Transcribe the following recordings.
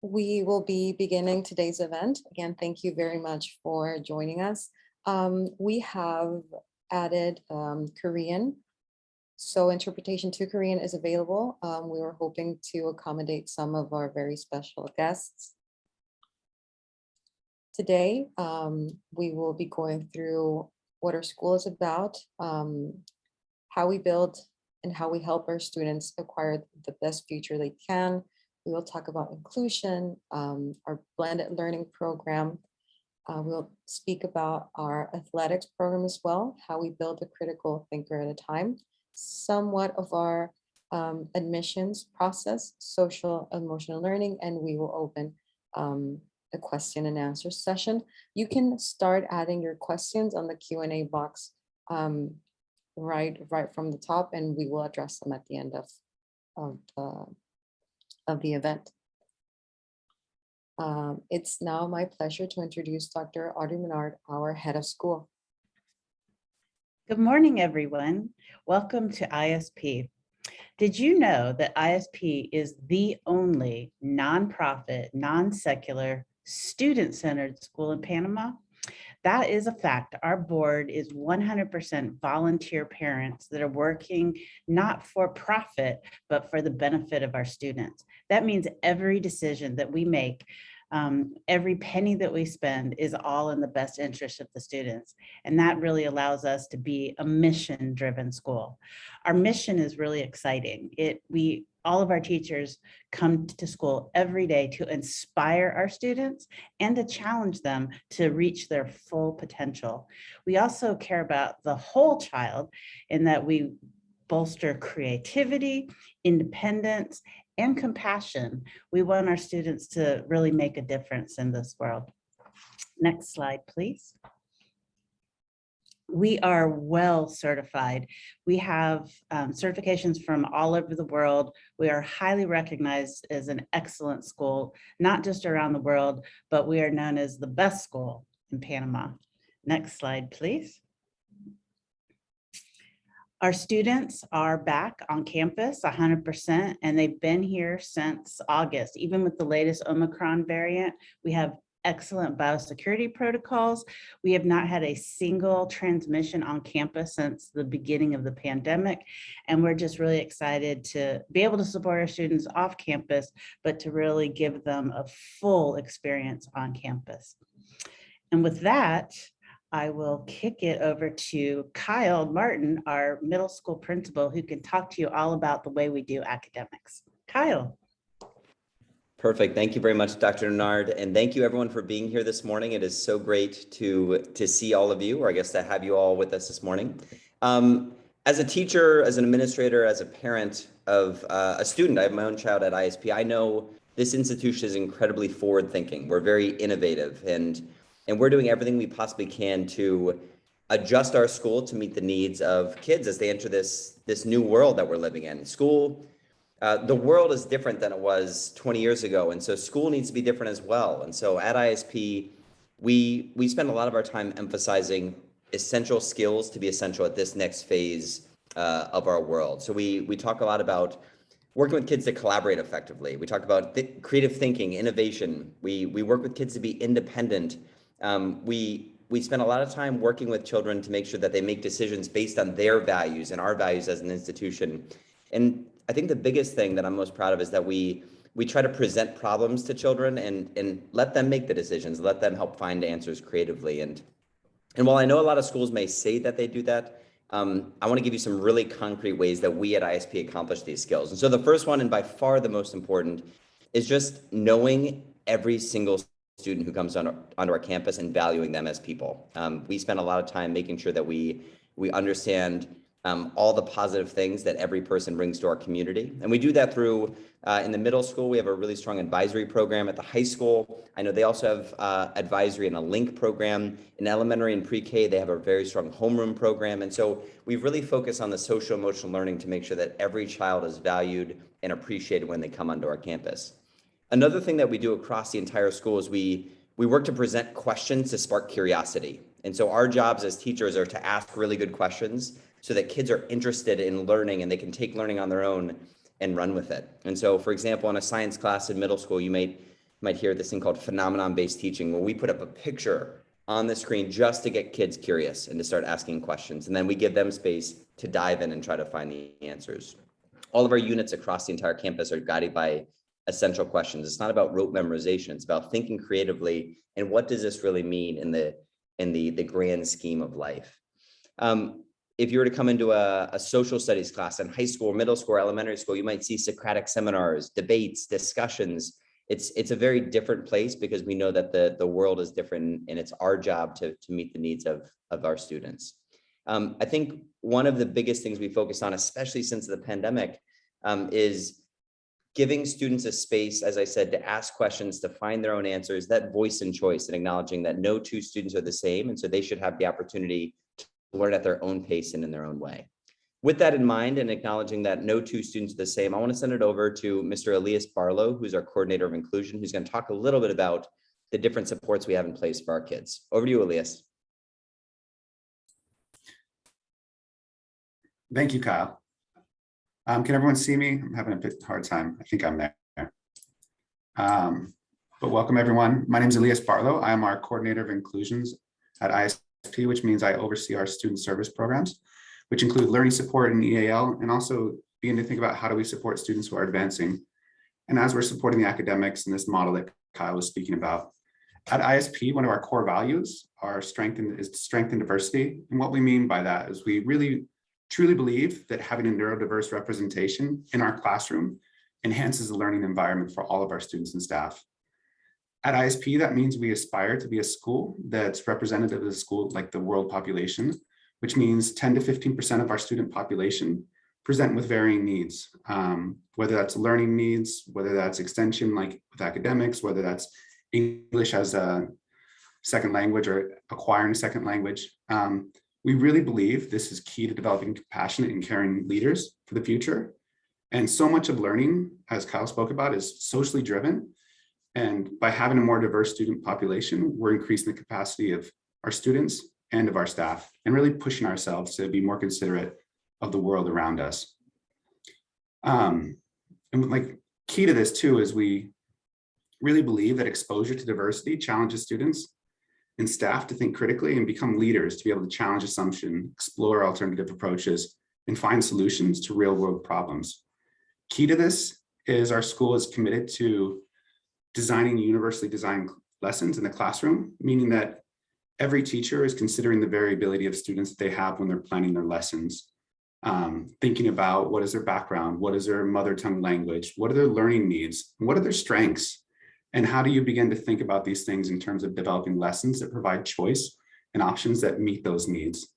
We will be beginning today's event. Again, thank you very much for joining us. We have added Korean, so interpretation to Korean is available. We were hoping to accommodate some of our very special guests. Today, we will be going through what our school is about, how we build and how we help our students acquire the best future they can. We will talk about inclusion, our blended learning program. We'll speak about our athletics program as well, how we build a critical thinker at a time, somewhat of our admissions process, social emotional learning, and we will open a question and answer session. You can start adding your questions on the Q&A box right from the top, and we will address them at the end of the event. It's now my pleasure to introduce Dr. Ardy Menard, our head of school. Good morning, everyone. Welcome to ISP. Did you know that ISP is the only nonprofit, non-secular, student-centered school in Panama? That is a fact. Our board is 100% volunteer parents that are working not for profit, but for the benefit of our students. That means every decision that we make, every penny that we spend is all in the best interest of the students. And that really allows us to be a mission-driven school. Our mission is really exciting. All of our teachers come to school every day to inspire our students and to challenge them to reach their full potential. We also care about the whole child in that we bolster creativity, independence, and compassion. We want our students to really make a difference in this world. Next slide, please. We are well certified. We have certifications from all over the world. We are highly recognized as an excellent school, not just around the world, but we are known as the best school in Panama. Next slide, please. Our students are back on campus 100%, and they've been here since August. Even with the latest Omicron variant, we have excellent biosecurity protocols. We have not had a single transmission on campus since the beginning of the pandemic. And we're just really excited to be able to support our students off campus, but to really give them a full experience on campus. And with that, I will kick it over to Kyle Martin, our middle school principal, who can talk to you all about the way we do academics. Kyle. Perfect. Thank you very much, Dr. Menard. And thank you everyone for being here this morning. It is so great to see all of you, or I guess to have you all with us this morning. As a teacher, as an administrator, as a parent of a student, I have my own child at ISP. I know this institution is incredibly forward thinking. We're very innovative and we're doing everything we possibly can to adjust our school to meet the needs of kids as they enter this new world that we're living in. School, the world is different than it was 20 years ago. And so school needs to be different as well. And so at ISP, we spend a lot of our time emphasizing essential skills to be essential at this next phase of our world. So we talk a lot about working with kids to collaborate effectively. We talk about creative thinking, innovation. We work with kids to be independent. We spend a lot of time working with children to make sure that they make decisions based on their values and our values as an institution. And I think the biggest thing that I'm most proud of is that we try to present problems to children and let them make the decisions, let them help find answers creatively. And while I know a lot of schools may say that they do that, I want to give you some really concrete ways that we at ISP accomplish these skills. And so the first one, and by far the most important, is just knowing every single student who comes onto our campus and valuing them as people. We spend a lot of time making sure that we understand all the positive things that every person brings to our community. And we do that through, in the middle school, we have a really strong advisory program. At the high school, I know they also have advisory and a link program. In elementary and pre-K, they have a very strong homeroom program. And so we really focus on the social emotional learning to make sure that every child is valued and appreciated when they come onto our campus. Another thing that we do across the entire school is we work to present questions to spark curiosity. And so our jobs as teachers are to ask really good questions so that kids are interested in learning and they can take learning on their own and run with it. And so, for example, in a science class in middle school, you might might hear this thing called phenomenon-based teaching, where we put up a picture on the screen just to get kids curious and to start asking questions. And then we give them space to dive in and try to find the answers. All of our units across the entire campus are guided by essential questions. It's not about rote memorization. It's about thinking creatively and what does this really mean in the grand scheme of life. If you were to come into a social studies class in high school, middle school, or elementary school, you might see Socratic seminars, debates, discussions. It's a very different place because we know that the world is different, and it's our job to meet the needs of our students. I think one of the biggest things we focus on, especially since the pandemic, is giving students a space, as I said, to ask questions, to find their own answers, that voice and choice, and acknowledging that no two students are the same. And so they should have the opportunity to learn at their own pace and in their own way. With that in mind, and acknowledging that no two students are the same, I want to send it over to Mr. Elias Barlow, who's our coordinator of inclusion, who's going to talk a little bit about the different supports we have in place for our kids. Over to you, Elias. Thank you, Kyle. Can everyone see me? I'm having a bit hard time. I think I'm there. But welcome, everyone. My name is Elias Barlow. I am our coordinator of inclusions at ISP, which means I oversee our student service programs, which include learning support and EAL, and also begin to think about how do we support students who are advancing. And as we're supporting the academics in this model that Kyle was speaking about, at ISP, one of our core values is strength and diversity. And what we mean by that is we really truly believe that having a neurodiverse representation in our classroom enhances the learning environment for all of our students and staff. At ISP, that means we aspire to be a school that's representative of the school like the world population, which means 10 to 15% of our student population present with varying needs, whether that's learning needs, whether that's extension like with academics, whether that's English as a second language or acquiring a second language. We really believe this is key to developing compassionate and caring leaders for the future. And so much of learning, as Kyle spoke about, is socially driven. And by having a more diverse student population, we're increasing the capacity of our students and of our staff, and really pushing ourselves to be more considerate of the world around us. And like key to this too is we really believe that exposure to diversity challenges students and staff to think critically and become leaders, to be able to challenge assumption, explore alternative approaches, and find solutions to real world problems. Key to this is our school is committed to designing universally designed lessons in the classroom, meaning that every teacher is considering the variability of students that they have when they're planning their lessons, thinking about what is their background, what is their mother tongue language, what are their learning needs, what are their strengths, and how do you begin to think about these things in terms of developing lessons that provide choice and options that meet those needs.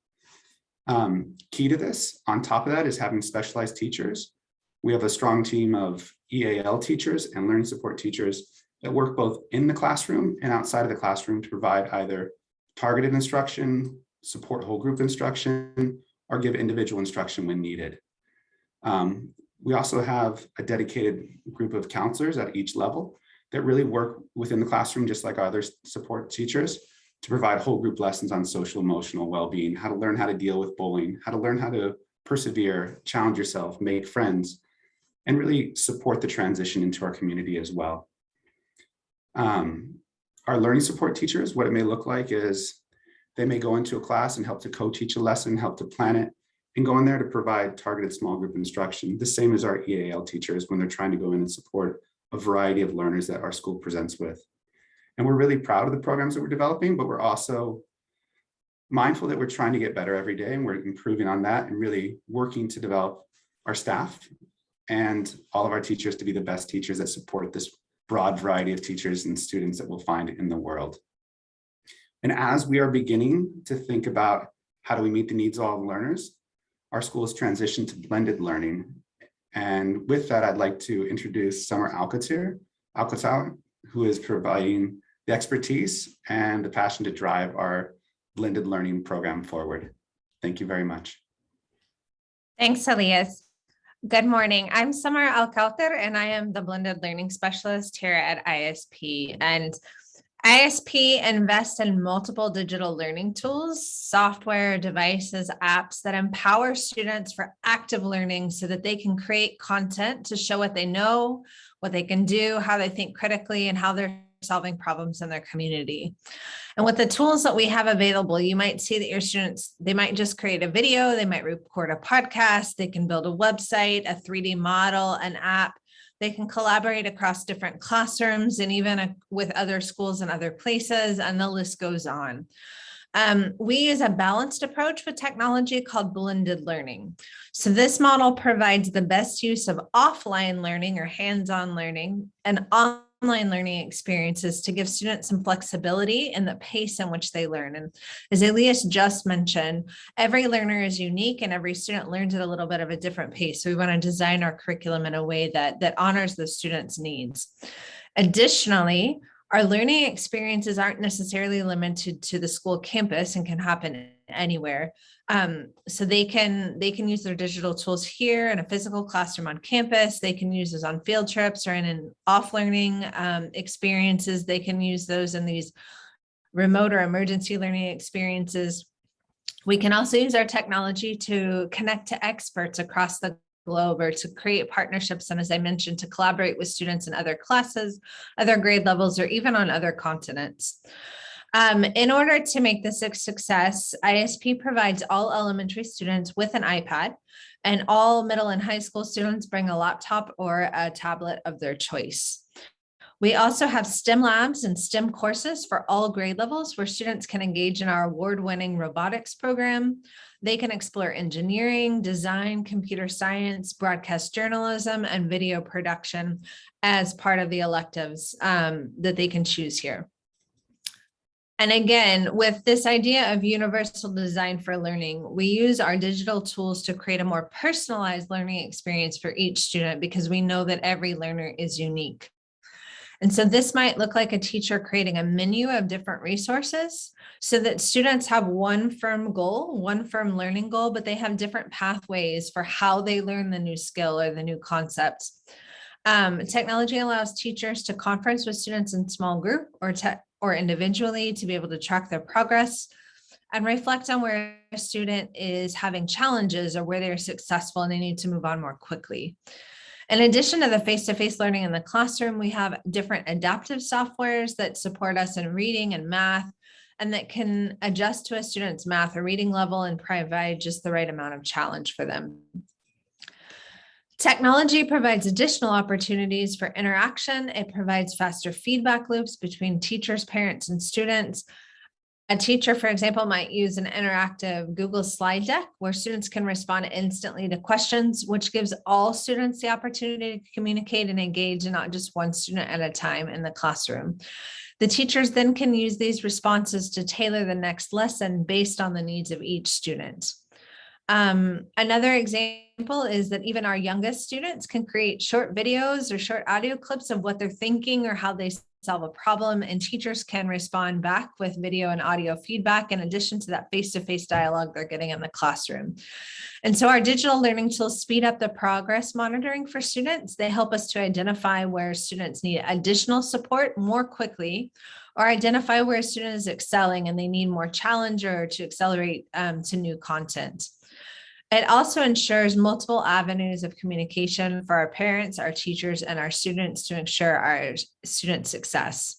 Key to this, on top of that, is having specialized teachers. We have a strong team of EAL teachers and learning support teachers that work both in the classroom and outside of the classroom to provide either targeted instruction, support whole group instruction, or give individual instruction when needed. We also have a dedicated group of counselors at each level that really work within the classroom, just like our other support teachers, to provide whole group lessons on social emotional well-being, how to learn how to deal with bullying, how to learn how to persevere, challenge yourself, make friends, and really support the transition into our community as well. Our learning support teachers, what it may look like is they may go into a class and help to co-teach a lesson, help to plan it, and go in there to provide targeted small group instruction. The same as our EAL teachers when they're trying to go in and support a variety of learners that our school presents with. And we're really proud of the programs that we're developing, but we're also mindful that we're trying to get better every day, and we're improving on that and really working to develop our staff and all of our teachers to be the best teachers that support this broad variety of teachers and students that we'll find in the world. And as we are beginning to think about how do we meet the needs of all learners, our school has transitioned to blended learning. And with that, I'd like to introduce Summer Alcatal, who is providing the expertise and the passion to drive our blended learning program forward. Thank you very much. Thanks, Elias. Good morning. I'm Summer Alcauter, and I am the blended learning specialist here at ISP. And ISP invests in multiple digital learning tools, software, devices, apps that empower students for active learning so that they can create content to show what they know, what they can do, how they think critically, and how they're solving problems in their community. And with the tools that we have available, you might see that your students, they might just create a video, they might record a podcast, they can build a website, a 3D model, an app. They can collaborate across different classrooms and even with other schools and other places, and the list goes on. We use a balanced approach with technology called blended learning. So this model provides the best use of offline learning or hands-on learning and online learning experiences to give students some flexibility in the pace in which they learn. And as Elias just mentioned, every learner is unique and every student learns at a little bit of a different pace. So we want to design our curriculum in a way that honors the students' needs. Additionally, our learning experiences aren't necessarily limited to the school campus and can happen anywhere. So they can use their digital tools here in a physical classroom on campus. They can use those on field trips or in an off-learning experiences. They can use those in these remote or emergency learning experiences. We can also use our technology to connect to experts across the globe or to create partnerships. And as I mentioned, to collaborate with students in other classes, other grade levels, or even on other continents. In order to make this a success, ISP provides all elementary students with an iPad, and all middle and high school students bring a laptop or a tablet of their choice. We also have STEM labs and STEM courses for all grade levels where students can engage in our award-winning robotics program. They can explore engineering, design, computer science, broadcast journalism, and video production as part of the electives that they can choose here. And again, with this idea of universal design for learning, we use our digital tools to create a more personalized learning experience for each student because we know that every learner is unique. And so this might look like a teacher creating a menu of different resources so that students have one firm goal, one firm learning goal, but they have different pathways for how they learn the new skill or the new concepts. Technology allows teachers to conference with students in small group or individually to be able to track their progress and reflect on where a student is having challenges or where they're successful and they need to move on more quickly. In addition to the face-to-face learning in the classroom, we have different adaptive softwares that support us in reading and math, and that can adjust to a student's math or reading level and provide just the right amount of challenge for them. Technology provides additional opportunities for interaction. It provides faster feedback loops between teachers, parents, and students. A teacher, for example, might use an interactive Google slide deck where students can respond instantly to questions, which gives all students the opportunity to communicate and engage, and not just one student at a time in the classroom. The teachers then can use these responses to tailor the next lesson based on the needs of each student. Another example is that even our youngest students can create short videos or short audio clips of what they're thinking or how they solve a problem, and teachers can respond back with video and audio feedback in addition to that face-to-face dialogue they're getting in the classroom. And so our digital learning tools speed up the progress monitoring for students. They help us to identify where students need additional support more quickly, or identify where a student is excelling and they need more challenge or to accelerate to new content. It also ensures multiple avenues of communication for our parents, our teachers, and our students to ensure our student success.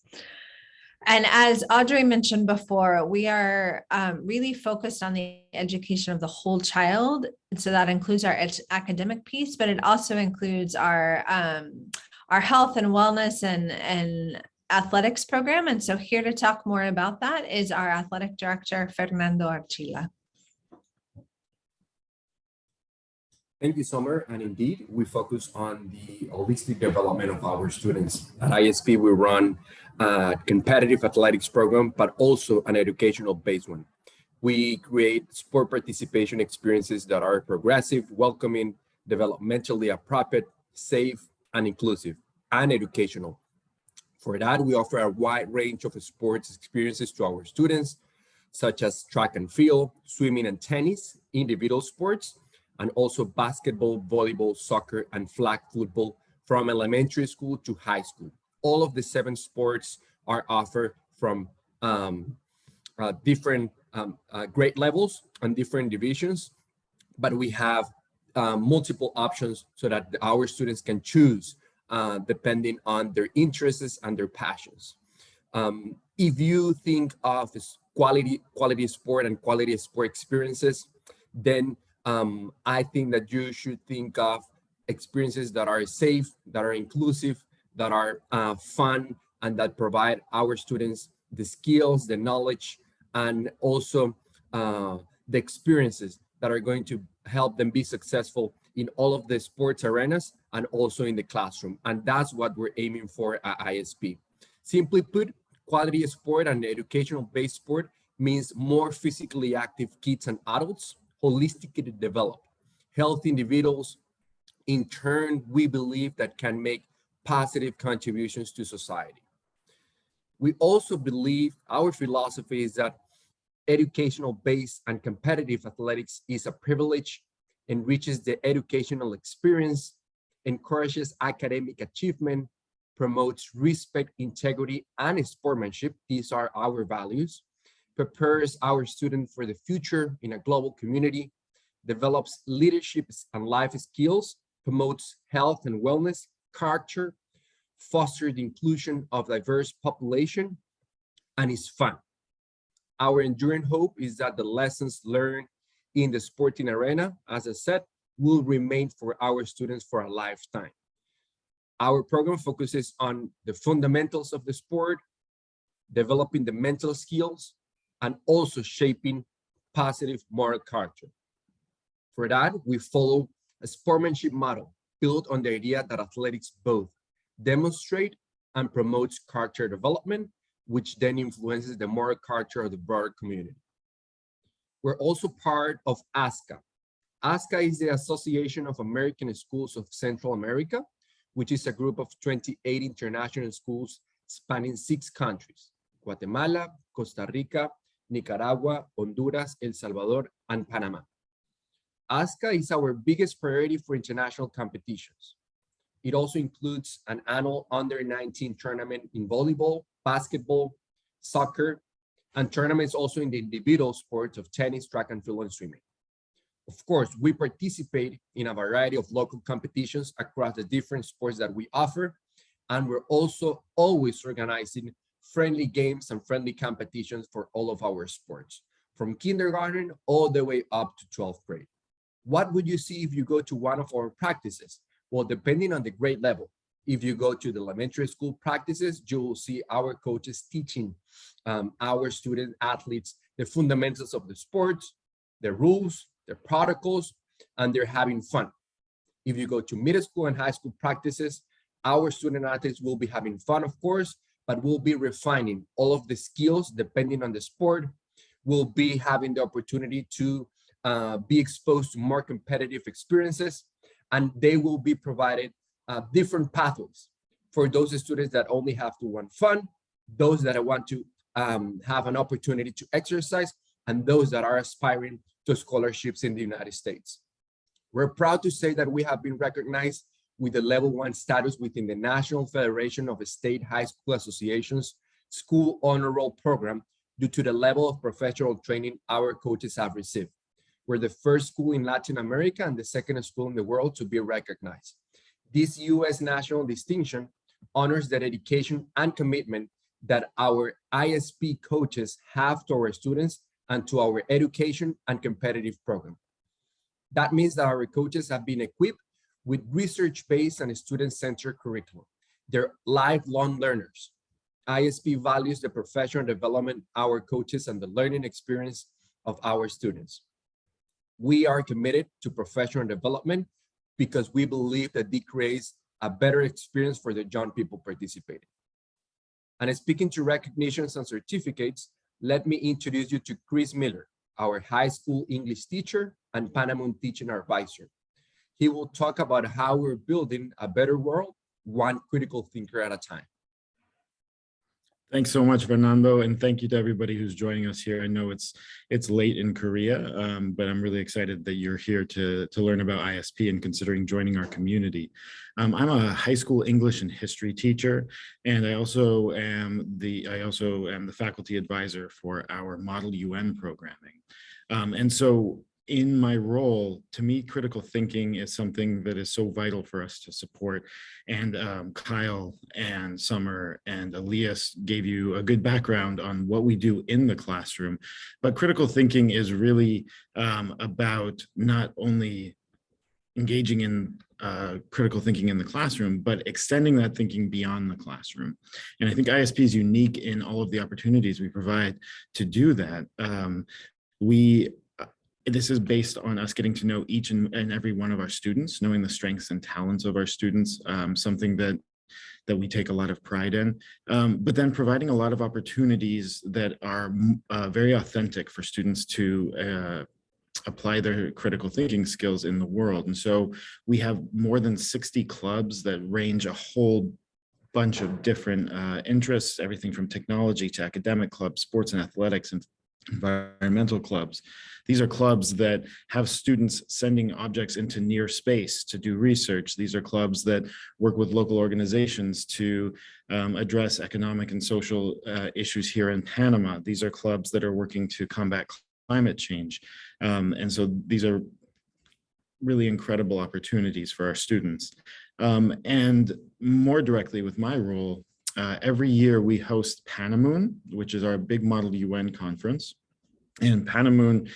And as Audrey mentioned before, we are really focused on the education of the whole child. So that includes our academic piece, but it also includes our health and wellness and athletics program. And so here to talk more about that is our athletic director, Fernando Archila. Thank you, Summer. And indeed, we focus on the holistic development of our students. At ISP, we run a competitive athletics program, but also an educational-based one. We create sport participation experiences that are progressive, welcoming, developmentally appropriate, safe, and inclusive, and educational. For that, we offer a wide range of sports experiences to our students, such as track and field, swimming and tennis, individual sports, and also basketball, volleyball, soccer, and flag football from elementary school to high school. All of the 7 sports are offered from different grade levels and different divisions, but we have multiple options so that our students can choose depending on their interests and their passions. If you think of quality sport and quality sport experiences, then I think that you should think of experiences that are safe, that are inclusive, that are fun, and that provide our students the skills, the knowledge, and also the experiences that are going to help them be successful in all of the sports arenas and also in the classroom. And that's what we're aiming for at ISP. Simply put, quality sport and educational-based sport means more physically active kids and adults, holistically developed, healthy individuals. In turn, we believe that can make positive contributions to society. We also believe, our philosophy is that educational-based and competitive athletics is a privilege, enriches the educational experience, encourages academic achievement, promotes respect, integrity, and sportsmanship. These are our values. Prepares our students for the future in a global community, develops leadership and life skills, promotes health and wellness, character, fosters the inclusion of diverse population, and is fun. Our enduring hope is that the lessons learned in the sporting arena, as I said, will remain for our students for a lifetime. Our program focuses on the fundamentals of the sport, developing the mental skills, and also shaping positive moral character. For that, we follow a sportsmanship model built on the idea that athletics both demonstrate and promotes character development, which then influences the moral character of the broader community. We're also part of ASCA. ASCA is the Association of American Schools of Central America, which is a group of 28 international schools spanning 6 countries: Guatemala, Costa Rica, Nicaragua, Honduras, El Salvador, and Panama. ASCA is our biggest priority for international competitions. It also includes an annual under-19 tournament in volleyball, basketball, soccer, and tournaments also in the individual sports of tennis, track and field, and swimming. Of course, we participate in a variety of local competitions across the different sports that we offer, and we're also always organizing friendly games and friendly competitions for all of our sports, from kindergarten all the way up to 12th grade. What would you see if you go to one of our practices? Well, depending on the grade level, if you go to the elementary school practices, you will see our coaches teaching our student athletes the fundamentals of the sports, the rules, the protocols, and they're having fun. If you go to middle school and high school practices, our student athletes will be having fun, of course, but we'll be refining all of the skills depending on the sport. We'll be having the opportunity to be exposed to more competitive experiences, and they will be provided different pathways for those students that only have to want fun, those that want to have an opportunity to exercise, and those that are aspiring to scholarships in the United States. We're proud to say that we have been recognized with the level 1 status within the National Federation of State High School Associations School Honor Roll Program due to the level of professional training our coaches have received. We're the first school in Latin America and the second school in the world to be recognized. This U.S. national distinction honors the dedication and commitment that our ISP coaches have to our students and to our education and competitive program. That means that our coaches have been equipped with research-based and student-centered curriculum. They're lifelong learners. ISP values the professional development of our coaches and the learning experience of our students. We are committed to professional development because we believe that it creates a better experience for the young people participating. And speaking to recognitions and certificates, let me introduce you to Chris Miller, our high school English teacher and Panama teaching advisor. He will talk about how we're building a better world, one critical thinker at a time. Thanks so much, Fernando, and thank you to everybody who's joining us here. I know it's late in Korea, but I'm really excited that you're here to learn about ISP and considering joining our community. I'm a high school English and history teacher, and I also am the faculty advisor for our Model UN programming. And so in my role, to me, critical thinking is something that is so vital for us to support. And Kyle and Summer and Elias gave you a good background on what we do in the classroom. But critical thinking is really about not only engaging in critical thinking in the classroom, but extending that thinking beyond the classroom. And I think ISP is unique in all of the opportunities we provide to do that. This is based on us getting to know each and every one of our students, knowing the strengths and talents of our students, something that we take a lot of pride in, but then providing a lot of opportunities that are very authentic for students to apply their critical thinking skills in the world. And so we have more than 60 clubs that range a whole bunch of different interests, everything from technology to academic clubs, sports and athletics, and environmental clubs. These are clubs that have students sending objects into near space to do research. These are clubs that work with local organizations to address economic and social issues here in Panama. These are clubs that are working to combat climate change. And so these are really incredible opportunities for our students. And more directly with my role, every year we host Panamoon, which is our big Model UN conference. And Panamoon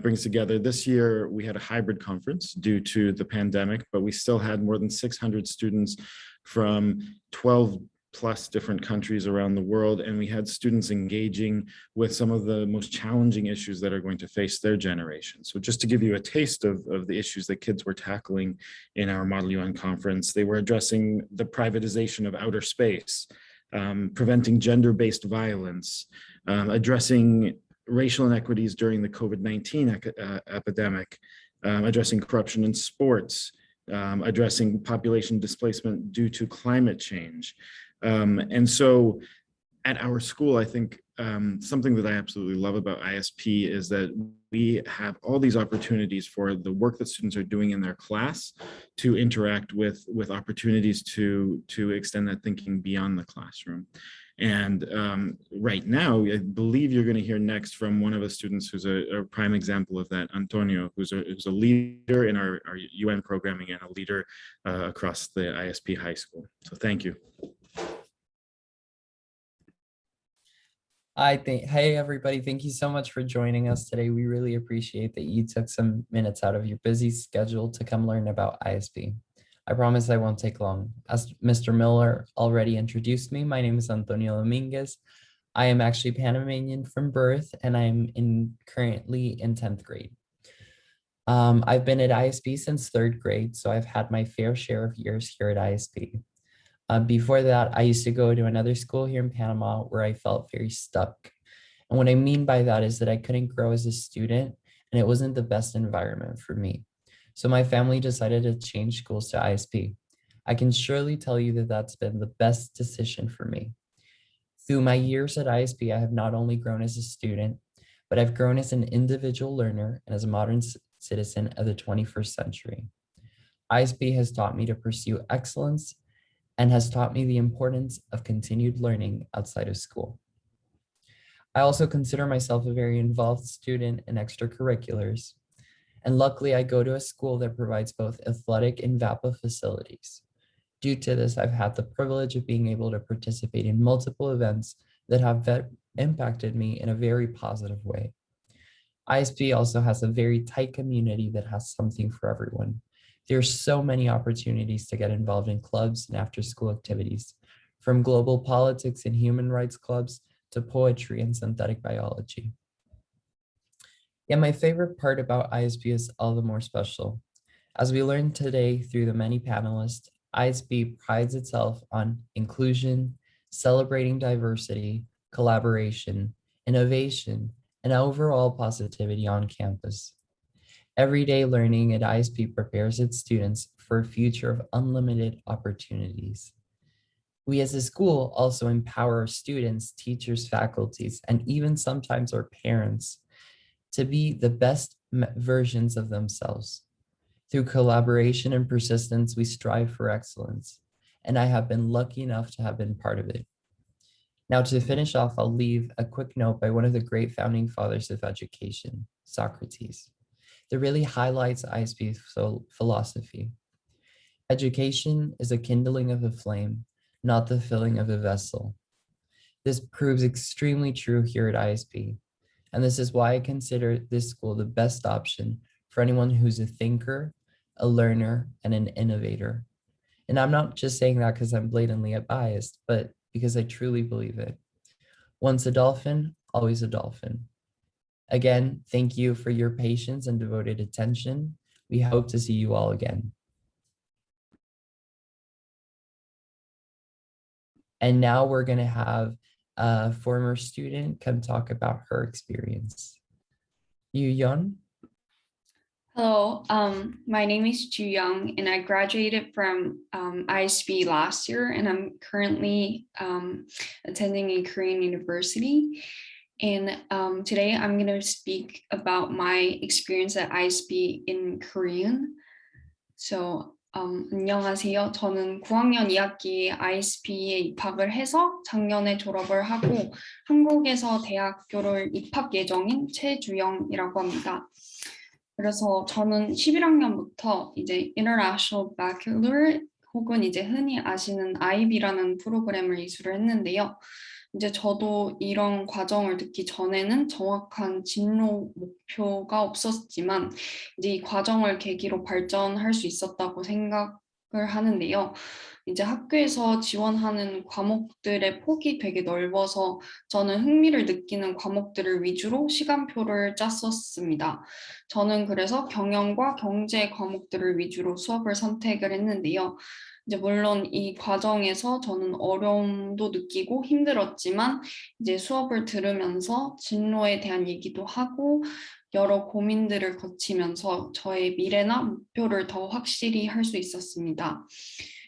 brings together, this year we had a hybrid conference due to the pandemic, but we still had more than 600 students from 12 plus different countries around the world. And we had students engaging with some of the most challenging issues that are going to face their generation. So just to give you a taste of the issues that kids were tackling in our Model UN conference, they were addressing the privatization of outer space, preventing gender-based violence, addressing racial inequities during the COVID-19 epidemic, addressing corruption in sports, addressing population displacement due to climate change. And so at our school, I think something that I absolutely love about ISP is that we have all these opportunities for the work that students are doing in their class to interact with opportunities to extend that thinking beyond the classroom. And right now, I believe you're going to hear next from one of the students who's a prime example of that, Antonio, who's a leader in our UN programming and a leader across the ISP high school. So thank you. Hey everybody, thank you so much for joining us today. We really appreciate that you took some minutes out of your busy schedule to come learn about ISP. I promise I won't take long. As Mr. Miller already introduced me, my name is Antonio Dominguez. I am actually Panamanian from birth, and I'm currently in 10th grade. I've been at ISP since 3rd grade, so I've had my fair share of years here at ISP. Before that, I used to go to another school here in Panama where I felt very stuck. And what I mean by that is that I couldn't grow as a student, and it wasn't the best environment for me. So my family decided to change schools to ISP. I can surely tell you that that's been the best decision for me. Through my years at ISP, I have not only grown as a student, but I've grown as an individual learner and as a modern citizen of the 21st century. ISP has taught me to pursue excellence and has taught me the importance of continued learning outside of school. I also consider myself a very involved student in extracurriculars, and luckily I go to a school that provides both athletic and VAPA facilities. Due to this, I've had the privilege of being able to participate in multiple events that have impacted me in a very positive way. ISP also has a very tight community that has something for everyone. There's so many opportunities to get involved in clubs and after-school activities, from global politics and human rights clubs to poetry and synthetic biology. Yet my favorite part about ISP is all the more special. As we learned today through the many panelists, ISP prides itself on inclusion, celebrating diversity, collaboration, innovation, and overall positivity on campus. Everyday learning at ISP prepares its students for a future of unlimited opportunities. We as a school also empower our students, teachers, faculties, and even sometimes our parents to be the best versions of themselves. Through collaboration and persistence, we strive for excellence, and I have been lucky enough to have been part of it. Now, to finish off, I'll leave a quick note by one of the great founding fathers of education, Socrates, that really highlights ISP philosophy. Education is a kindling of a flame, not the filling of a vessel. This proves extremely true here at ISP, and this is why I consider this school the best option for anyone who's a thinker, a learner, and an innovator. And I'm not just saying that because I'm blatantly biased, but because I truly believe it. Once a dolphin, always a dolphin. Again, thank you for your patience and devoted attention. We hope to see you all again. And now we're going to have a former student come talk about her experience. Yu Yeon. Hello, my name is Ju Young, and I graduated from ISP last year, and I'm currently attending a Korean university. And today I'm going to speak about my experience at ISP in Korean. So, 안녕하세요. 저는 9학년 2학기에 ISP에 입학을 해서 작년에 졸업을 하고 한국에서 대학교를 입학 예정인 최주영이라고 합니다. 그래서 저는 11학년부터 이제 International Baccalaureate 혹은 이제 흔히 아시는 IB라는 프로그램을 이수를 했는데요. 이제 저도 이런 과정을 듣기 전에는 정확한 진로 목표가 없었지만 이제 이 과정을 계기로 발전할 수 있었다고 생각을 하는데요. 이제 학교에서 지원하는 과목들의 폭이 되게 넓어서 저는 흥미를 느끼는 과목들을 위주로 시간표를 짰었습니다. 저는 그래서 경영과 경제 과목들을 위주로 수업을 선택을 했는데요. 이제 물론 이 과정에서 저는 어려움도 느끼고 힘들었지만 이제 수업을 들으면서 진로에 대한 얘기도 하고 여러 고민들을 거치면서 저의 미래나 목표를 더 확실히 할 수 있었습니다.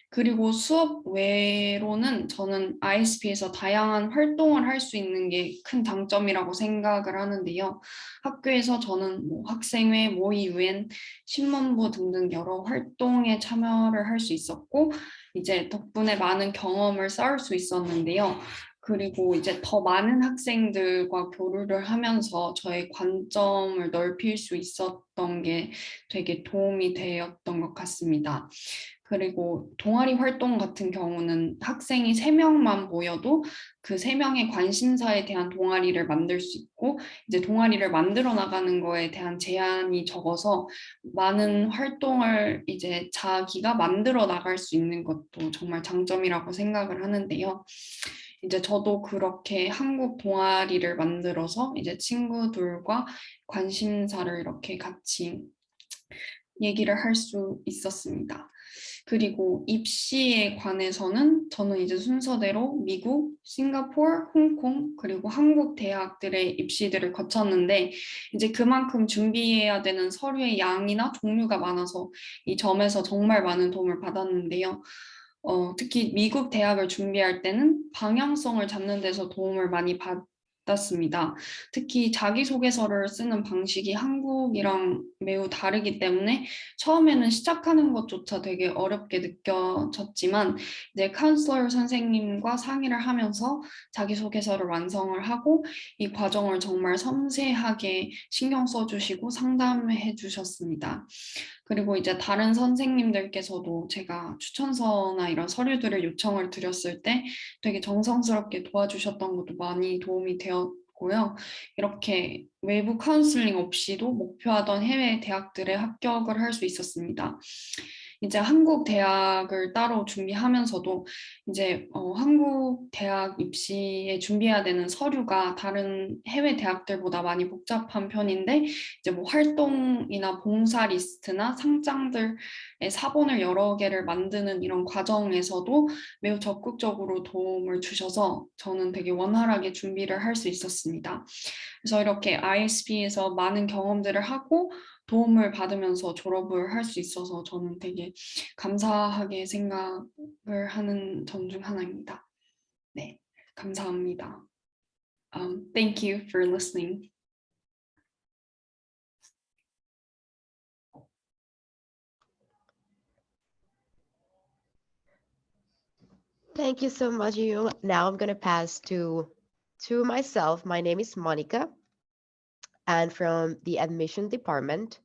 그리고 수업 외로는 저는 ISP에서 다양한 활동을 할 수 있는 게 큰 장점이라고 생각을 하는데요. 학교에서 저는 뭐 학생회, 모의유엔, 신문부 등등 여러 활동에 참여를 할 수 있었고 이제 덕분에 많은 경험을 쌓을 수 있었는데요. 그리고 이제 더 많은 학생들과 교류를 하면서 저의 관점을 넓힐 수 있었던 게 되게 도움이 되었던 것 같습니다. 그리고 동아리 활동 같은 경우는 학생이 3명만 모여도 그 3명의 관심사에 대한 동아리를 만들 수 있고 이제 동아리를 만들어 나가는 거에 대한 제한이 적어서 많은 활동을 이제 자기가 만들어 나갈 수 있는 것도 정말 장점이라고 생각을 하는데요. 이제 저도 그렇게 한국 동아리를 만들어서 이제 친구들과 관심사를 이렇게 같이 얘기를 할 수 있었습니다. 그리고 입시에 관해서는 저는 이제 순서대로 미국, 싱가포르, 홍콩, 그리고 한국 대학들의 입시들을 거쳤는데 이제 그만큼 준비해야 되는 서류의 양이나 종류가 많아서 이 점에서 정말 많은 도움을 받았는데요. 특히 미국 대학을 준비할 때는 방향성을 잡는 데서 도움을 많이 받았습니다. 특히 자기소개서를 쓰는 방식이 한국이랑 매우 다르기 때문에 처음에는 시작하는 것조차 되게 어렵게 느껴졌지만 이제 카운슬러 선생님과 상의를 하면서 자기소개서를 완성을 하고 이 과정을 정말 섬세하게 신경 써주시고 상담해 주셨습니다. 그리고 이제 다른 선생님들께서도 제가 추천서나 이런 서류들을 요청을 드렸을 때 되게 정성스럽게 도와주셨던 것도 많이 도움이 되었고요. 이렇게 외부 카운슬링 없이도 목표하던 해외 대학들에 합격을 할 수 있었습니다. 이제 한국 대학을 따로 준비하면서도 이제 한국 대학 입시에 준비해야 되는 서류가 다른 해외 대학들보다 많이 복잡한 편인데 이제 뭐 활동이나 봉사 리스트나 상장들의 사본을 여러 개를 만드는 이런 과정에서도 매우 적극적으로 도움을 주셔서 저는 되게 원활하게 준비를 할 수 있었습니다. 그래서 이렇게 ISP에서 많은 경험들을 하고 도움을 받으면서 졸업을 할 수 있어서 저는 되게 감사하게 생각을 하는 점 중 하나입니다. 네, 감사합니다. Thank you for listening. Thank you so much, you. Now I'm going to pass to myself. My name is Monica, and from the admission department.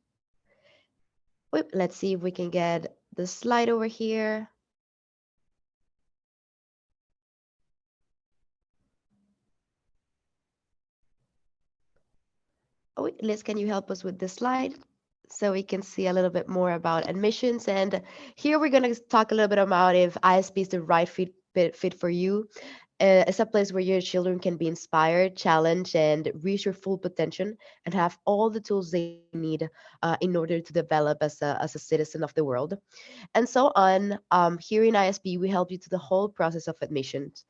Wait, let's see if we can get the slide over here. Oh, wait, Liz, can you help us with this slide so we can see a little bit more about admissions? And here we're going to talk a little bit about if ISP is the right fit for you. It's a place where your children can be inspired, challenged, and reach their full potential and have all the tools they need in order to develop as a citizen of the world. And so on. Here in ISP, we help you through the whole process of admissions.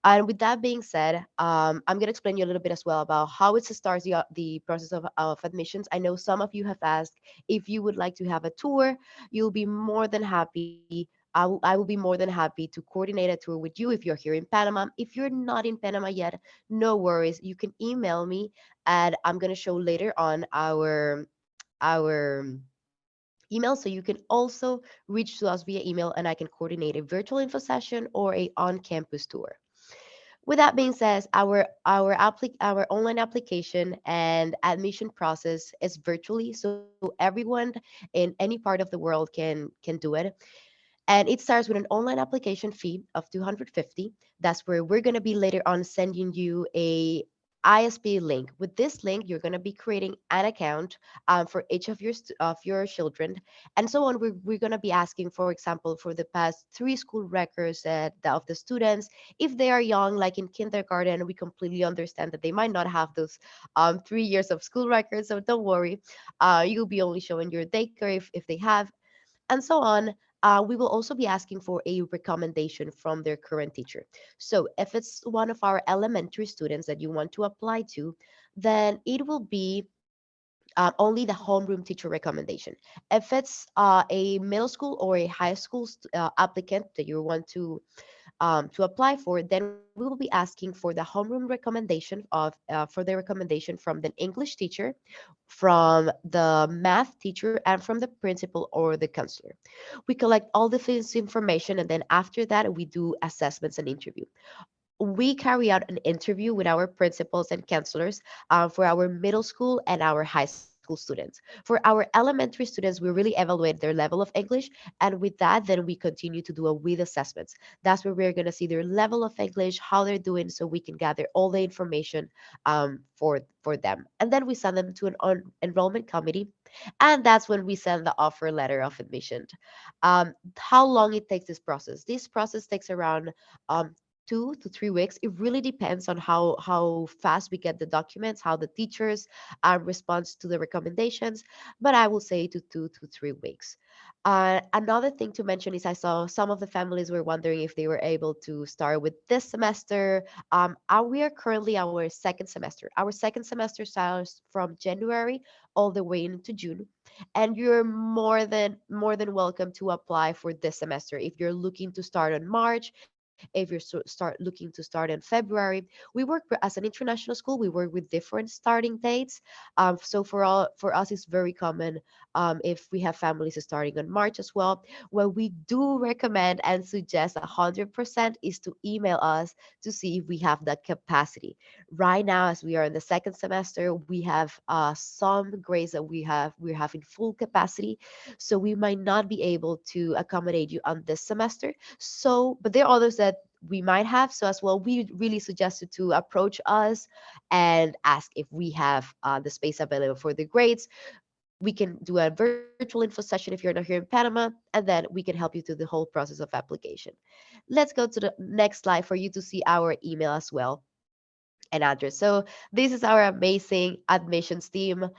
And with that being said, I'm going to explain you a little bit as well about how it starts the process of admissions. I know some of you have asked if you would like to have a tour. You'll be more than happy. I will be more than happy to coordinate a tour with you if you're here in Panama. If you're not in Panama yet, no worries. You can email me, and I'm going to show later on our email, so you can also reach to us via email, and I can coordinate a virtual info session or a on-campus tour. With that being said, our online application and admission process is virtually, so everyone in any part of the world can do it. And it starts with an online application fee of 250. That's where we're going to be later on sending you a ISP link. With this link, you're going to be creating an account for each of your children, and so on. We're going to be asking, for example, for the past 3 school records of the students. If they are young, like in kindergarten, we completely understand that they might not have those 3 years of school records. So don't worry, you'll be only showing your daycare if they have, and so on. We will also be asking for a recommendation from their current teacher. So if it's one of our elementary students that you want to apply to, then it will be only the homeroom teacher recommendation. If it's a middle school or a high school applicant that you want to apply for, then we will be asking for the homeroom recommendation from the English teacher, from the math teacher, and from the principal or the counselor. We collect all this information, and then after that, we do assessments and interview. We carry out an interview with our principals and counselors for our middle school and our high school students. For our elementary students, we really evaluate their level of English, and with that, then we continue to do a with assessments. That's where we're going to see their level of English, how they're doing, so we can gather all the information for them. And then we send them to an enrollment committee, and that's when we send the offer letter of admission. How long it takes this process? This process takes around 2 to 3 weeks. It really depends on how fast we get the documents, how the teachers respond to the recommendations, but I will say to 2 to 3 weeks. Another thing to mention is I saw some of the families were wondering if they were able to start with this semester. We are currently our second semester. Our second semester starts from January all the way into June, and you're more than welcome to apply for this semester if you're looking to start on March. If you're looking to start in February, we work as an international school. We work with different starting dates. So for us, it's very common if we have families starting on March as well. What we do recommend and suggest 100% is to email us to see if we have that capacity. Right now, as we are in the second semester, we have some grades that we're having full capacity, so we might not be able to accommodate you on this semester. So, but there are others that we might have. So as well, we really suggest you to approach us and ask if we have the space available for the grades. We can do a virtual info session if you're not here in Panama, and then we can help you through the whole process of application. Let's go to the next slide for you to see our email as well and address. So this is our amazing admissions team.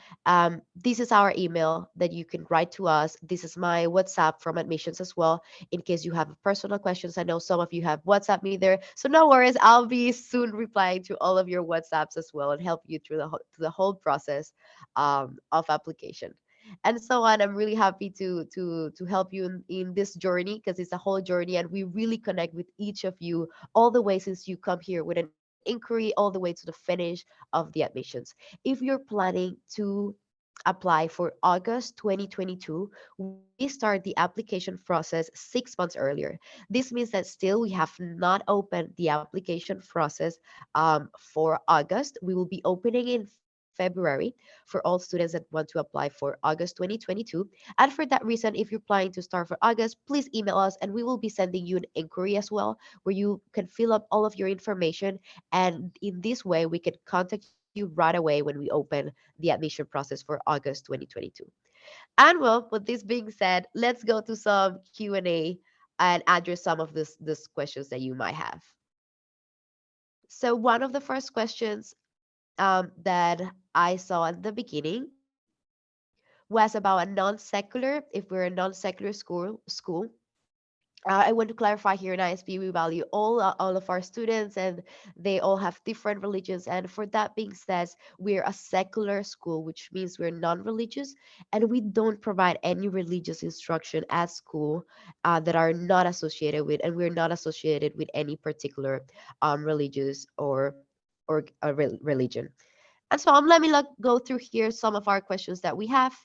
This is our email that you can write to us. This is my WhatsApp from admissions as well, in case you have personal questions. I know some of you have WhatsApp me there, so no worries. I'll be soon replying to all of your WhatsApps as well and help you through the whole process of application. and so on. I'm really happy to help you in this journey, because it's a whole journey, and we really connect with each of you all the way since you come here with an inquiry all the way to the finish of the admissions. If you're planning to apply for August 2022, we start the application process 6 months earlier. This means that still we have not opened the application process for August. We will be opening in February for all students that want to apply for August 2022. And for that reason, if you're planning to start for August, please email us and we will be sending you an inquiry as well, where you can fill up all of your information. And in this way, we can contact you right away when we open the admission process for August 2022. And well, with this being said, let's go to some Q&A and address some of this questions that you might have. So one of the first questions that I saw at the beginning was about a non-secular. If we're a non-secular school, I want to clarify here in ISP, we value all of our students, and they all have different religions. And for that being said, we're a secular school, which means we're non-religious, and we don't provide any religious instruction at school that are not associated with, and we're not associated with any particular religious or religion. And so let me go through here some of our questions that we have,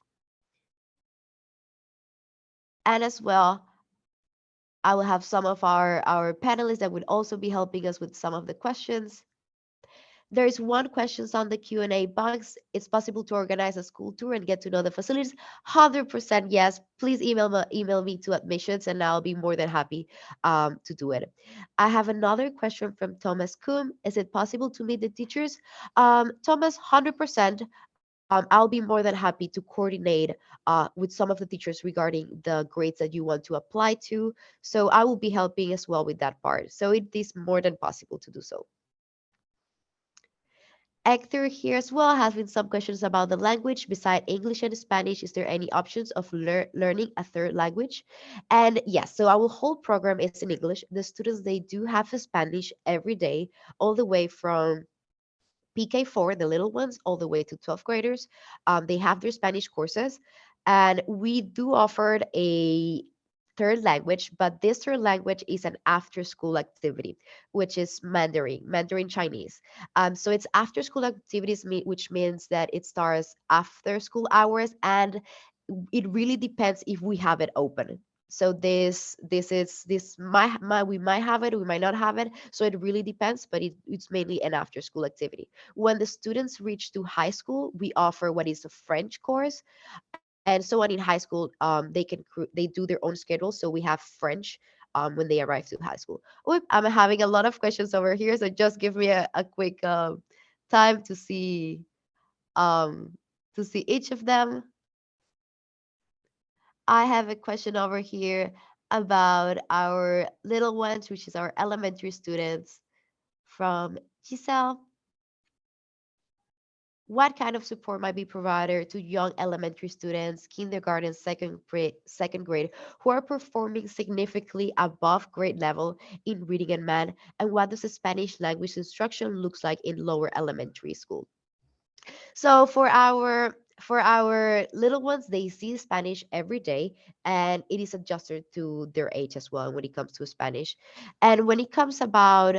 and as well, I will have some of our panelists that would also be helping us with some of the questions. There is one question on the Q&A box. It's possible to organize a school tour and get to know the facilities. 100% yes. Please email me to admissions and I'll be more than happy to do it. I have another question from Thomas Kuhn. Is it possible to meet the teachers? Thomas, 100%. I'll be more than happy to coordinate with some of the teachers regarding the grades that you want to apply to. So I will be helping as well with that part. So it is more than possible to do so. Hector here as well has been some questions about the language. Beside English and Spanish, is there any options of learning a third language? And yes, so our whole program is in English. The students, they do have a Spanish every day, all the way from PK4, the little ones, all the way to 12th graders. They have their Spanish courses, and we do offer a third language, but this third language is an after school activity, which is Mandarin Chinese. So it's after school activities, which means that it starts after school hours, and it really depends if we have it open. So we might have it, we might not have it. So it really depends, but it's mainly an after school activity. When the students reach to high school, we offer what is a French course, and so on. In high school, they do their own schedule. So we have French when they arrive to high school. Oop, I'm having a lot of questions over here, so just give me a quick time um, to see each of them. I have a question over here about our little ones, which is our elementary students from Giselle. What kind of support might be provided to young elementary students, kindergarten, second grade, who are performing significantly above grade level in reading and math? And what does the Spanish language instruction looks like in lower elementary school? So for our little ones, they see Spanish every day, and it is adjusted to their age as well when it comes to Spanish. And when it comes about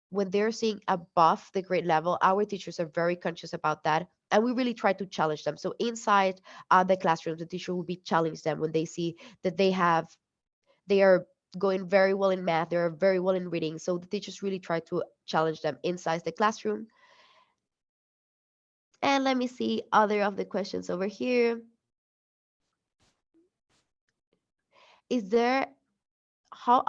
when they're seeing above the grade level, our teachers are very conscious about that, and we really try to challenge them. So inside the classroom, the teacher will be challenging them when they see that they are going very well in math, they're very well in reading. So the teachers really try to challenge them inside the classroom. And let me see other of the questions over here. Is there how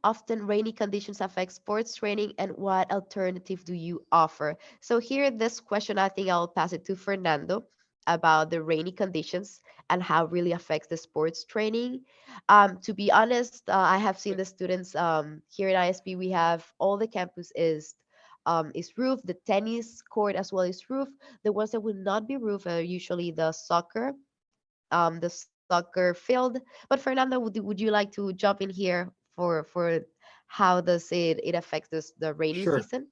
often rainy conditions affect sports training, and what alternative do you offer? So here, this question, I think I'll pass it to Fernando about the rainy conditions and how it really affects the sports training. To be honest, I have seen the students here at ISP. We have all the campus is roof, the tennis court as well is roof. The ones that will not be roof are usually the soccer field. But Fernando, would you like to jump in here for how does it affects the rainy Sure. season?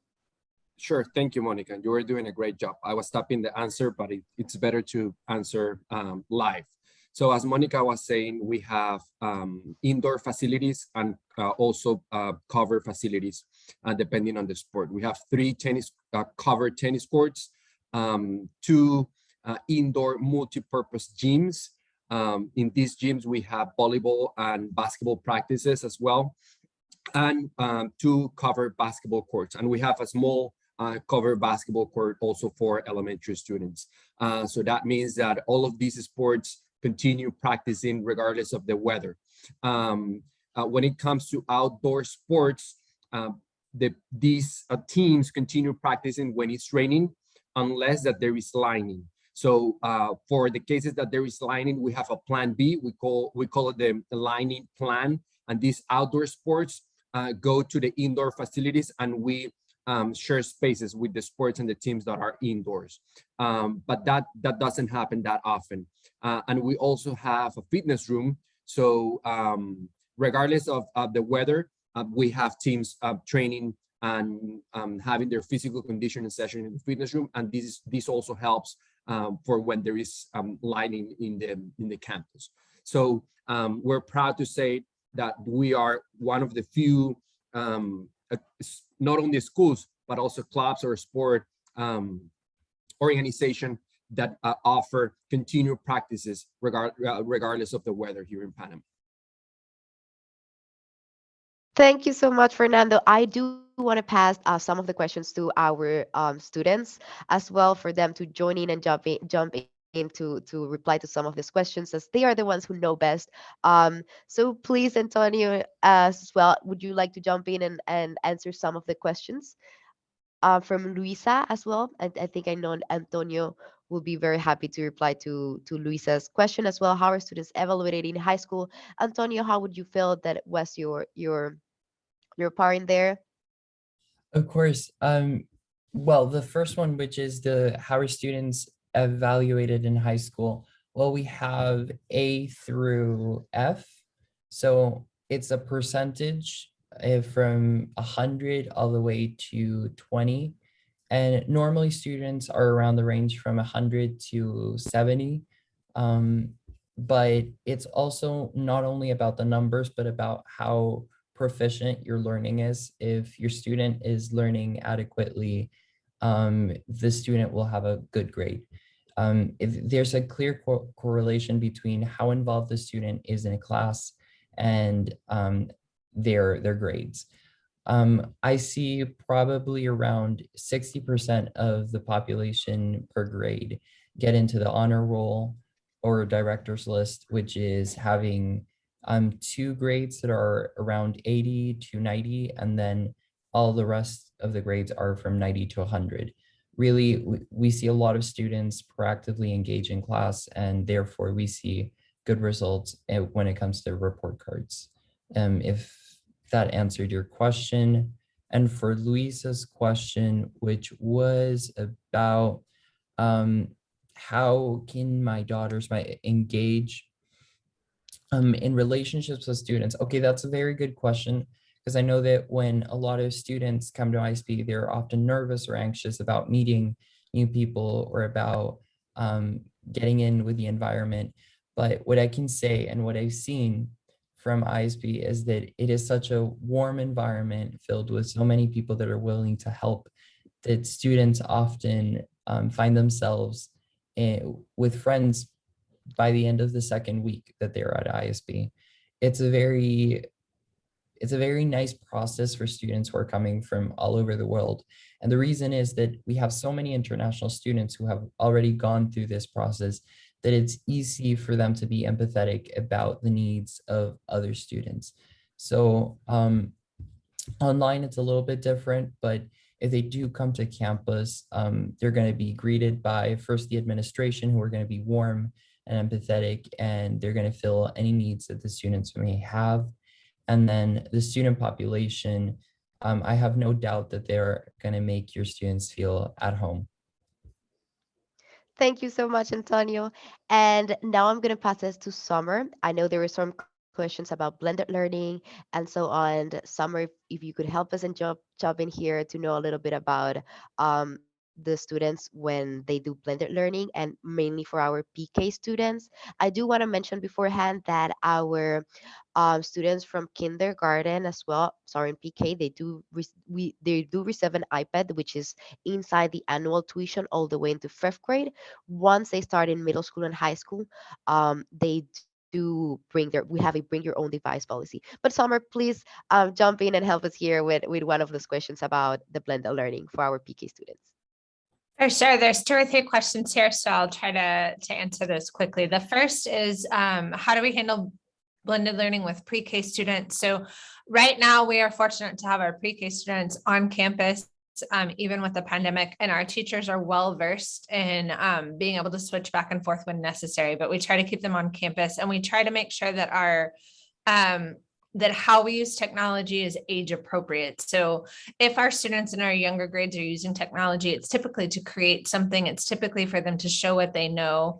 Sure. Thank you, Monica. You were doing a great job. I was typing the answer, but it's better to answer live. So as Monica was saying, we have indoor facilities and also covered facilities, depending on the sport. We have 3 covered tennis courts, 2 indoor multi-purpose gyms. In these gyms, we have volleyball and basketball practices as well, and 2 covered basketball courts. And we have a small covered basketball court also for elementary students. So that means that all of these sports continue practicing regardless of the weather. When it comes to outdoor sports, these teams continue practicing when it's raining, unless that there is lightning. So for the cases that there is lightning, we have a plan B. We call it the lightning plan. And these outdoor sports go to the indoor facilities, and we share spaces with the sports and the teams that are indoors. But that doesn't happen that often. And we also have a fitness room. So regardless of the weather, we have teams training and having their physical conditioning session in the fitness room. And this also helps for when there is lighting in the campus. So we're proud to say that we are one of the few, not only schools, but also clubs or sport organization that offer continued practices regardless of the weather here in Panama. Thank you so much, Fernando. I do want to pass some of the questions to our students as well, for them to join in and jump in to reply to some of these questions, as they are the ones who know best. So please, Antonio, as well, would you like to jump in and answer some of the questions from Luisa as well? I think I know Antonio will be very happy to reply to Luisa's question as well. How are students evaluated in high school? Antonio, how would you feel that was your part in there? Of course. Well, the first one, which is how are students evaluated in high school? Well, we have A through F. So it's a percentage from 100 all the way to 20. And normally students are around the range from 100 to 70. But it's also not only about the numbers, but about how proficient your learning is. If your student is learning adequately, the student will have a good grade. If there's a clear correlation between how involved the student is in a class and their grades. I see probably around 60% of the population per grade get into the honor roll or director's list, which is having 2 grades that are around 80 to 90, and then all the rest of the grades are from 90 to 100. Really, we see a lot of students proactively engage in class, and therefore we see good results when it comes to report cards. If that answered your question. And for Luisa's question, which was about how can my daughters engage in relationships with students? Okay, that's a very good question, because I know that when a lot of students come to ISP, they're often nervous or anxious about meeting new people or about getting in with the environment. But what I can say and what I've seen from ISP is that it is such a warm environment filled with so many people that are willing to help, that students often find themselves with friends by the end of the second week that they're at ISP. It's a very nice process for students who are coming from all over the world. And the reason is that we have so many international students who have already gone through this process that it's easy for them to be empathetic about the needs of other students. So online, it's a little bit different, but if they do come to campus, they're going to be greeted by first the administration, who are going to be warm and empathetic, and they're going to fill any needs that the students may have. And then the student population, I have no doubt that they're going to make your students feel at home. Thank you so much, Antonio. And now I'm going to pass this to Summer. I know there were some questions about blended learning and so on. Summer, if you could help us and jump in here to know a little bit about the students when they do blended learning, and mainly for our PK students. I do want to mention beforehand that our students from kindergarten as well, sorry, in PK, they do receive an iPad, which is inside the annual tuition all the way into fifth grade. Once they start in middle school and high school, they do we have a bring your own device policy. But Summer, please jump in and help us here with one of those questions about the blended learning for our PK students. For sure. There's 2 or 3 questions here, so I'll try to answer those quickly. The first is, how do we handle blended learning with pre-K students? So right now we are fortunate to have our pre-K students on campus, even with the pandemic, and our teachers are well versed in being able to switch back and forth when necessary, but we try to keep them on campus, and we try to make sure that our that how we use technology is age appropriate. So if our students in our younger grades are using technology, it's typically to create something. It's typically for them to show what they know.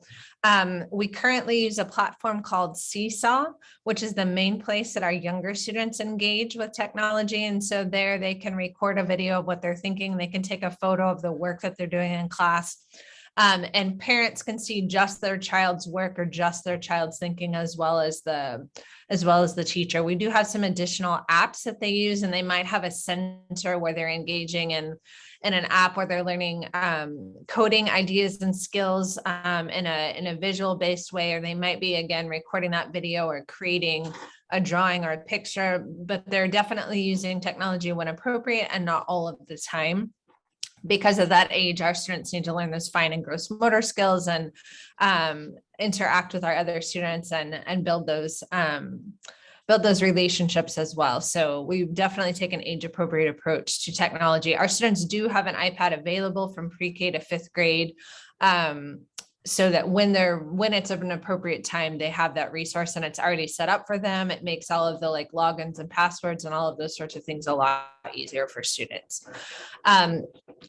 We currently use a platform called Seesaw, which is the main place that our younger students engage with technology. And so there they can record a video of what they're thinking. They can take a photo of the work that they're doing in class. And parents can see just their child's work or just their child's thinking as well as the teacher. We do have some additional apps that they use, and they might have a center where they're engaging in an app where they're learning coding ideas and skills in a visual based way, or they might be again recording that video or creating a drawing or a picture, but they're definitely using technology when appropriate and not all of the time. Because of that age, our students need to learn those fine and gross motor skills and interact with our other students and build those relationships as well. So we definitely take an age appropriate approach to technology. Our students do have an iPad available from pre-K to fifth grade, so that when it's of an appropriate time, they have that resource and it's already set up for them. It makes all of the like logins and passwords and all of those sorts of things a lot easier for students.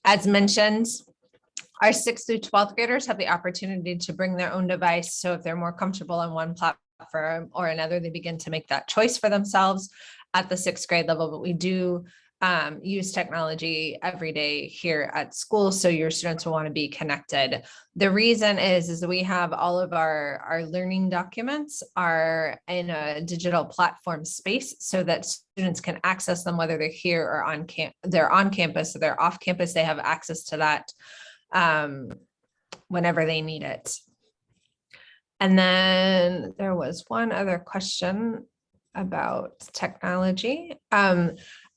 As mentioned, our 6th through 12th graders have the opportunity to bring their own device. So if they're more comfortable on one platform or another, they begin to make that choice for themselves at the 6th grade level. But we do use technology every day here at school, so your students will want to be connected. The reason is that we have all of our learning documents are in a digital platform space, so that students can access them whether they're here or they're on campus or they're off campus. They have access to that whenever they need it. And then there was one other question about technology.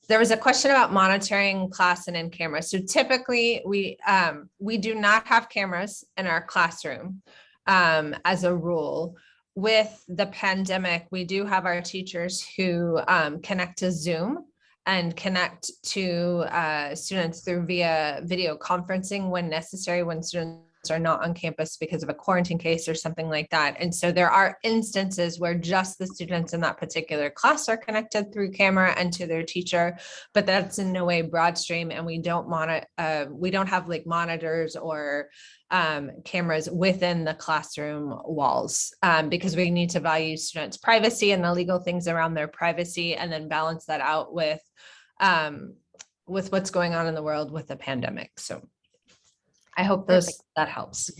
There was a question about monitoring class and in camera. So typically we do not have cameras in our classroom as a rule. With the pandemic, we do have our teachers who connect to Zoom and connect to students through via video conferencing when necessary, when students are not on campus because of a quarantine case or something like that. And so there are instances where just the students in that particular class are connected through camera and to their teacher, but that's in no way broad stream. And we don't have like monitors or cameras within the classroom walls because we need to value students' privacy and the legal things around their privacy, and then balance that out with what's going on in the world with the pandemic. So I hope that helps.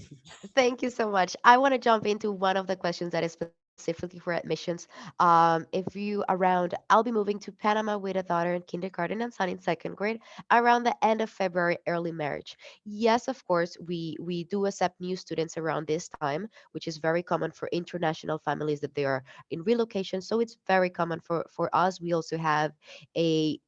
Thank you so much. I want to jump into one of the questions that is specifically for admissions. I'll be moving to Panama with a daughter in kindergarten and son in second grade around the end of February, early March. Yes, of course, we do accept new students around this time, which is very common for international families that they are in relocation. So it's very common for us. We also have a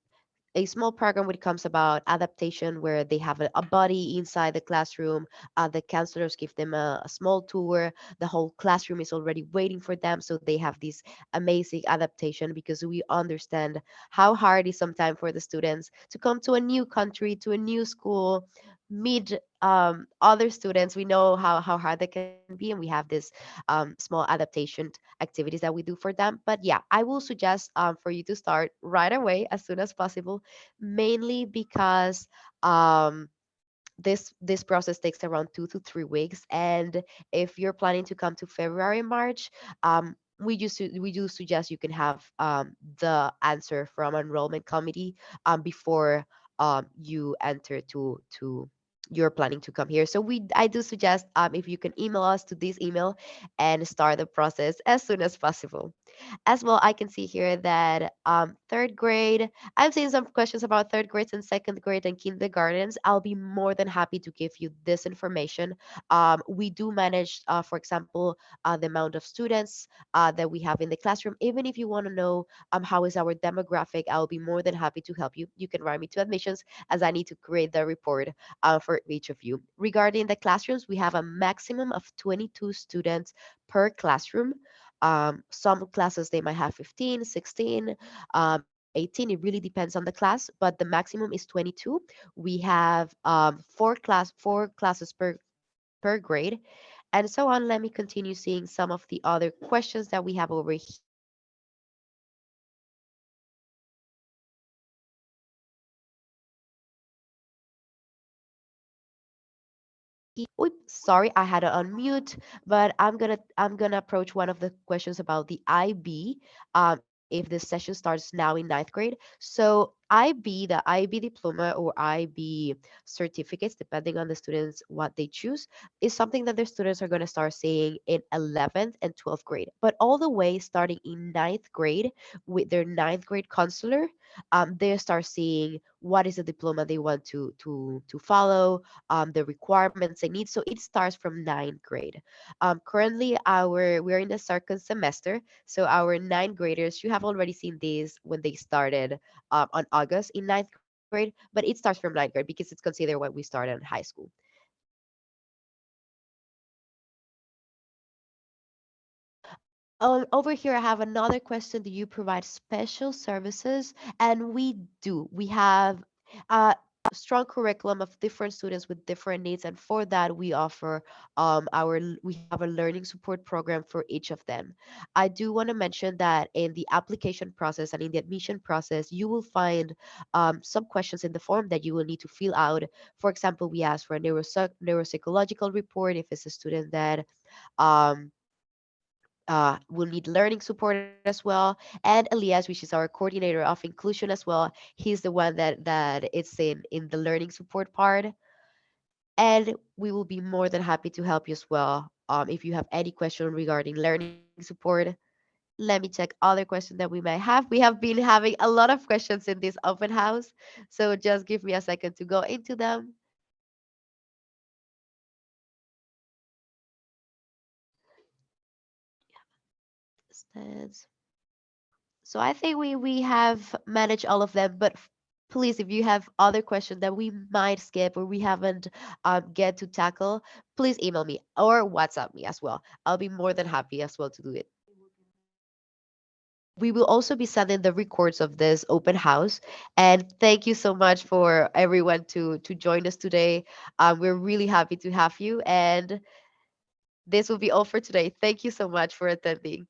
small program when it comes about adaptation where they have a buddy inside the classroom. The counselors give them a small tour. The whole classroom is already waiting for them. So they have this amazing adaptation, because we understand how hard it is sometimes for the students to come to a new country, to a new school, meet other students. We know how hard that can be, and we have this small adaptation activities that we do for them. But yeah, I will suggest for you to start right away as soon as possible, mainly because this process takes around 2 to 3 weeks. And if you're planning to come to February, March, we do suggest you can have the answer from enrollment committee before you enter to you're planning to come here. So I do suggest if you can email us to this email and start the process as soon as possible. As well, I can see here that third grade, I'm seeing some questions about third grades and second grade and kindergartens. I'll be more than happy to give you this information. We do manage, for example, the amount of students that we have in the classroom. Even if you want to know how is our demographic, I'll be more than happy to help you. You can write me to admissions as I need to create the report for each of you. Regarding the classrooms, we have a maximum of 22 students per classroom. Some classes they might have 15, 16, 18. It really depends on the class, but the maximum is 22. We have four classes per grade, and so on. Let me continue seeing some of the other questions that we have over here. Oops, sorry, I had to unmute, but I'm gonna approach one of the questions about the IB. If the session starts now in ninth grade. So IB, the IB diploma or IB certificates, depending on the students what they choose, is something that their students are gonna start seeing in 11th and 12th grade. But all the way starting in ninth grade with their ninth grade counselor, they start seeing what is the diploma they want to follow, the requirements they need. So it starts from ninth grade. Currently, we're in the second semester, so our ninth graders, you have already seen these when they started on August in ninth grade, but it starts from ninth grade because it's considered when we started in high school. Over here, I have another question. Do you provide special services? And we do. We have a strong curriculum of different students with different needs, and for that, we offer we have a learning support program for each of them. I do want to mention that in the application process and in the admission process, you will find some questions in the form that you will need to fill out. For example, we ask for a neuropsychological report if it's a student that um, will need learning support as well. And Elias, which is our coordinator of inclusion as well, he's the one that it's in the learning support part. And we will be more than happy to help you as well. If you have any question regarding learning support, let me check other questions that we might have. We have been having a lot of questions in this open house, so just give me a second to go into them. Stands. So I think we have managed all of them, but please, if you have other questions that we might skip or we haven't get to tackle, please email me or WhatsApp me as well. I'll be more than happy as well to do it. We will also be sending the records of this open house. And thank you so much for everyone to join us today. We're really happy to have you. And this will be all for today. Thank you so much for attending.